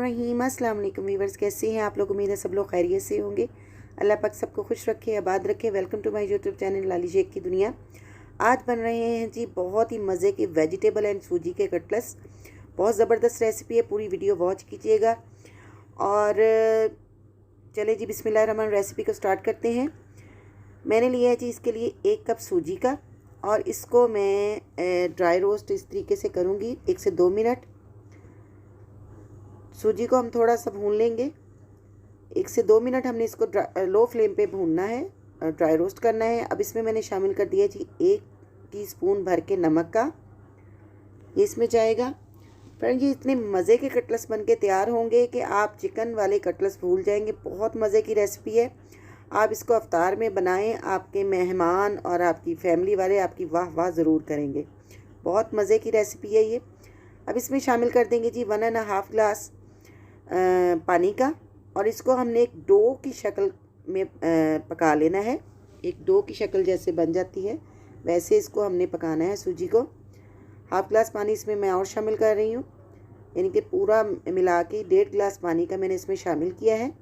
रहीम। अस्सलाम वालेकुम व्यूअर्स, कैसे हैं आप लोग? उम्मीद है सब लोग खैरियत से होंगे। अल्लाह पाक सबको खुश रखे, आबाद रखे। Welcome to my YouTube channel Lali Shaikh की दुनिया। आज बन रहे हैं जी बहुत ही मज़े के वेजिटेबल एंड सूजी के कटलेट्स। बहुत ज़बरदस्त रेसिपी है, पूरी वीडियो वॉच कीजिएगा। और चले जी बिस्मिल्लाहिर्रहमानिर्रहीम, रेसिपी को स्टार्ट करते हैं। मैंने लिया है जी इसके लिए 1 कप सूजी का, और इसको मैं ड्राई रोस्ट इस तरीके से करूँगी 1 से 2 मिनट। सूजी को हम थोड़ा सा भून लेंगे। 1 से 2 मिनट हमने इसको लो फ्लेम पे भूनना है, ड्राई रोस्ट करना है। अब इसमें मैंने शामिल कर दिया जी 1 टीस्पून भर के नमक का, ये इसमें जाएगा। फ्रेंड, ये इतने मज़े के कटलेट्स बन के तैयार होंगे कि आप चिकन वाले कटलेट्स भूल जाएंगे। बहुत मज़े की रेसिपी है, आप इसको अफ्तार में बनाएं, आपके मेहमान और आपकी फैमिली वाले आपकी वाह वाह ज़रूर करेंगे। बहुत मज़े की रेसिपी है ये। अब इसमें शामिल कर देंगे जी 1.5 ग्लास पानी का, और इसको हमने एक डो की शक्ल में पका लेना है। एक डो की शक्ल जैसे बन जाती है वैसे इसको हमने पकाना है सूजी को। 1/2 ग्लास पानी इसमें मैं और शामिल कर रही हूँ, यानी कि पूरा मिला के 1.5 ग्लास पानी का मैंने इसमें शामिल किया है।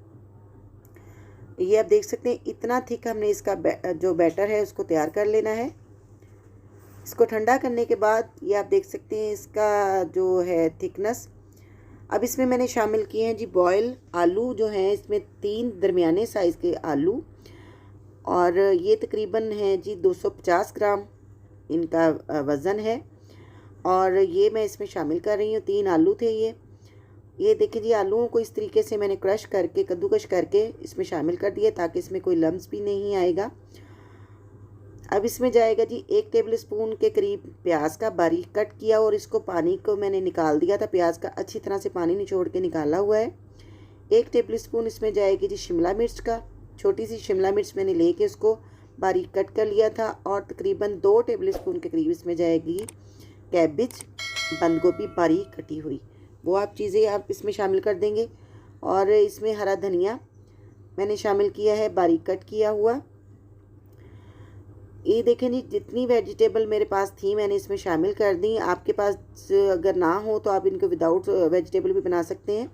ये आप देख सकते हैं इतना थिक हमने इसका जो बैटर है उसको तैयार कर लेना है। इसको ठंडा करने के बाद ये आप देख सकते हैं इसका जो है थिकनेस। अब इसमें मैंने शामिल किए हैं जी बॉयल आलू, जो हैं इसमें 3 दरमियाने साइज़ के आलू, और ये तकरीबन है जी 250 ग्राम इनका वज़न है। और ये मैं इसमें शामिल कर रही हूँ, 3 आलू थे ये देखिए जी। आलूओं को इस तरीके से मैंने क्रश करके, कद्दूकश करके इसमें शामिल कर दिया ताकि इसमें कोई लम्स भी नहीं आएगा। अब इसमें जाएगा जी 1 टेबलस्पून के करीब प्याज का बारीक कट किया, और इसको पानी को मैंने निकाल दिया था, प्याज का अच्छी तरह से पानी निचोड़ के निकाला हुआ है। 1 टेबलस्पून इसमें जाएगी जी शिमला मिर्च का, छोटी सी शिमला मिर्च मैंने लेके उसको बारीक कट कर लिया था। और तकरीबन 2 टेबलस्पून के करीब इसमें जाएगी कैबिज, बंद गोभी बारीक कटी हुई, वो आप चीज़ें आप इसमें शामिल कर देंगे। और इसमें हरा धनिया मैंने शामिल किया है बारीक कट किया हुआ। ये देखें जी, जितनी वेजिटेबल मेरे पास थी मैंने इसमें शामिल कर दी। आपके पास अगर ना हो तो आप इनको विदाउट वेजिटेबल भी बना सकते हैं।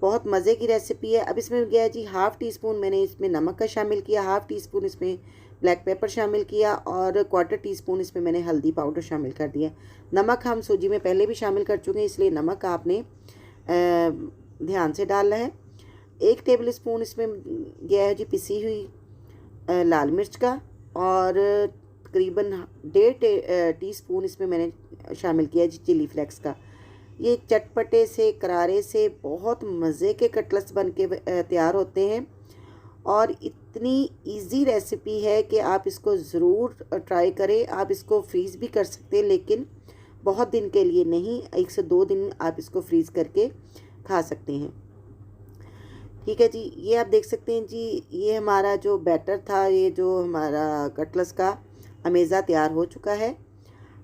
बहुत मज़े की रेसिपी है। अब इसमें गया जी 1/2 टीस्पून मैंने इसमें नमक का शामिल किया, 1/2 टीस्पून इसमें ब्लैक पेपर शामिल किया, और 1/4 टीस्पून इसमें मैंने हल्दी पाउडर शामिल कर दिया। नमक हम सूजी में पहले भी शामिल कर चुके हैं, इसलिए नमक आपने ध्यान से डालना है। 1 टेबलस्पून इसमें गया है जी पिसी हुई लाल मिर्च का, और तकरीबन 1.5 टीस्पून इसमें मैंने शामिल किया जी चिली फ्लेक्स का। ये चटपटे से करारे से बहुत मज़े के कटलेट्स बन के तैयार होते हैं, और इतनी इजी रेसिपी है कि आप इसको ज़रूर ट्राई करें। आप इसको फ्रीज़ भी कर सकते हैं, लेकिन बहुत दिन के लिए नहीं, 1 से 2 दिन आप इसको फ्रीज़ करके खा सकते हैं। ठीक है जी, ये आप देख सकते हैं जी, ये हमारा जो बैटर था, ये जो हमारा कटलेट्स का अमेज़ा तैयार हो चुका है।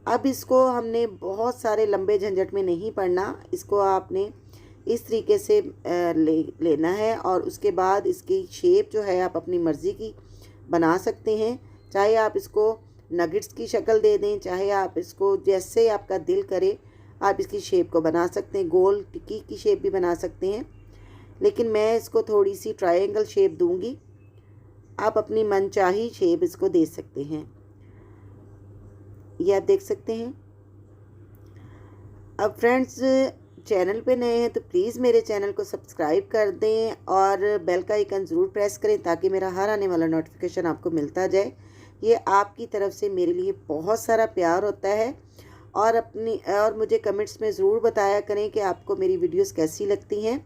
अब इसको हमने बहुत सारे लंबे झंझट में नहीं पड़ना, इसको आपने इस तरीके से लेना है, और उसके बाद इसकी शेप जो है आप अपनी मर्ज़ी की बना सकते हैं। चाहे आप इसको नगेट्स की शक्ल दे दें, चाहे आप इसको जैसे आपका दिल करे आप इसकी शेप को बना सकते हैं। गोल टिक्की की शेप भी बना सकते हैं, लेकिन मैं इसको थोड़ी सी ट्रायंगल शेप दूंगी। आप अपनी मनचाही शेप इसको दे सकते हैं, ये आप देख सकते हैं। अब फ्रेंड्स, चैनल पे नए हैं तो प्लीज़ मेरे चैनल को सब्सक्राइब कर दें, और बेल का आइकन ज़रूर प्रेस करें ताकि मेरा हर आने वाला नोटिफिकेशन आपको मिलता जाए। ये आपकी तरफ से मेरे लिए बहुत सारा प्यार होता है। और मुझे कमेंट्स में ज़रूर बताया करें कि आपको मेरी वीडियोस कैसी लगती हैं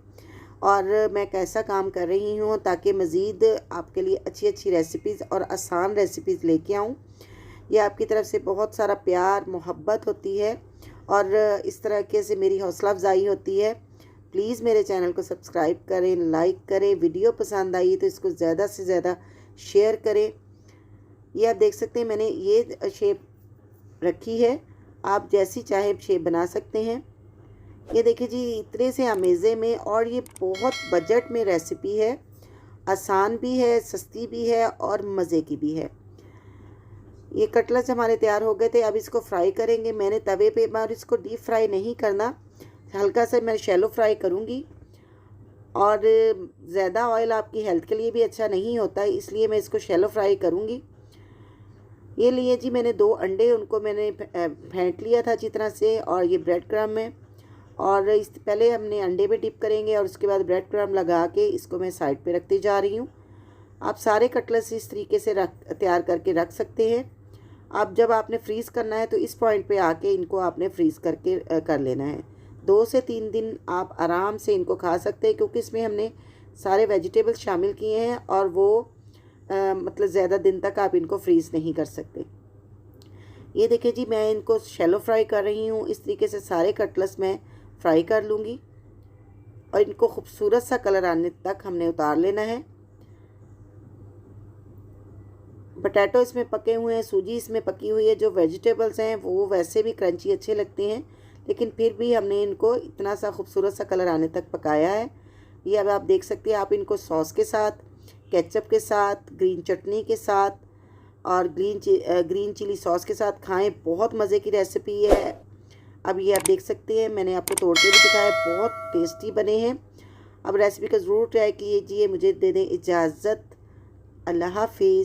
और मैं कैसा काम कर रही हूँ, ताकि मज़ीद आपके लिए अच्छी अच्छी रेसिपीज़ और आसान रेसिपीज़ लेके आऊँ। ये आपकी तरफ से बहुत सारा प्यार मोहब्बत होती है, और इस तरीके से मेरी हौसला अफजाई होती है। प्लीज़ मेरे चैनल को सब्सक्राइब करें, लाइक करें। वीडियो पसंद आई तो इसको ज़्यादा से ज़्यादा शेयर करें। ये आप देख सकते हैं मैंने ये शेप रखी है, आप जैसी चाहे शेप बना सकते हैं। ये देखिए जी, इतने से अमेज़े में, और ये बहुत बजट में रेसिपी है, आसान भी है, सस्ती भी है, और मज़े की भी है। ये कटलेट्स हमारे तैयार हो गए थे। अब इसको फ्राई करेंगे मैंने तवे पे, और इसको डीप फ्राई नहीं करना, हल्का सा मैं शैलो फ्राई करूँगी। और ज़्यादा ऑयल आपकी हेल्थ के लिए भी अच्छा नहीं होता है, इसलिए मैं इसको शैलो फ्राई करूँगी। ये लिए जी मैंने 2 अंडे, उनको मैंने फेंट लिया था अच्छी तरह से, और ये ब्रेड क्रम्ब है। और इस पहले हमने अंडे में डिप करेंगे और उसके बाद ब्रेड क्रम्ब लगा के इसको मैं साइड पे रखती जा रही हूँ। आप सारे कटलेट्स इस तरीके से तैयार करके रख सकते हैं। अब जब आपने फ्रीज़ करना है तो इस पॉइंट पे आके इनको आपने फ्रीज़ करके कर लेना है। 2 से 3 दिन आप आराम से इनको खा सकते हैं, क्योंकि इसमें हमने सारे वेजिटेबल्स शामिल किए हैं और वो मतलब ज़्यादा दिन तक आप इनको फ्रीज़ नहीं कर सकते। ये देखिए जी, मैं इनको शैलो फ्राई कर रही हूँ। इस तरीके से सारे कटलेट्स मैं फ्राई कर लूँगी और इनको खूबसूरत सा कलर आने तक हमने उतार लेना है। पोटैटो इसमें पके हुए हैं, सूजी इसमें पकी हुई है। जो वेजिटेबल्स हैं वो वैसे भी क्रंची अच्छे लगते हैं, लेकिन फिर भी हमने इनको इतना सा खूबसूरत सा कलर आने तक पकाया है। ये अब आप देख सकते हैं। आप इनको सॉस के साथ, केचप के साथ, ग्रीन चटनी के साथ और ग्रीन चिली सॉस के साथ खाएं। बहुत मज़े की रेसिपी है। अब ये आप देख सकते हैं, मैंने आपको तोड़ के भी दिखाया, बहुत टेस्टी बने हैं। अब रेसिपी का ज़रूर ट्राई कीजिए। मुझे दे दें इजाज़त। अल्लाह हाफिज़।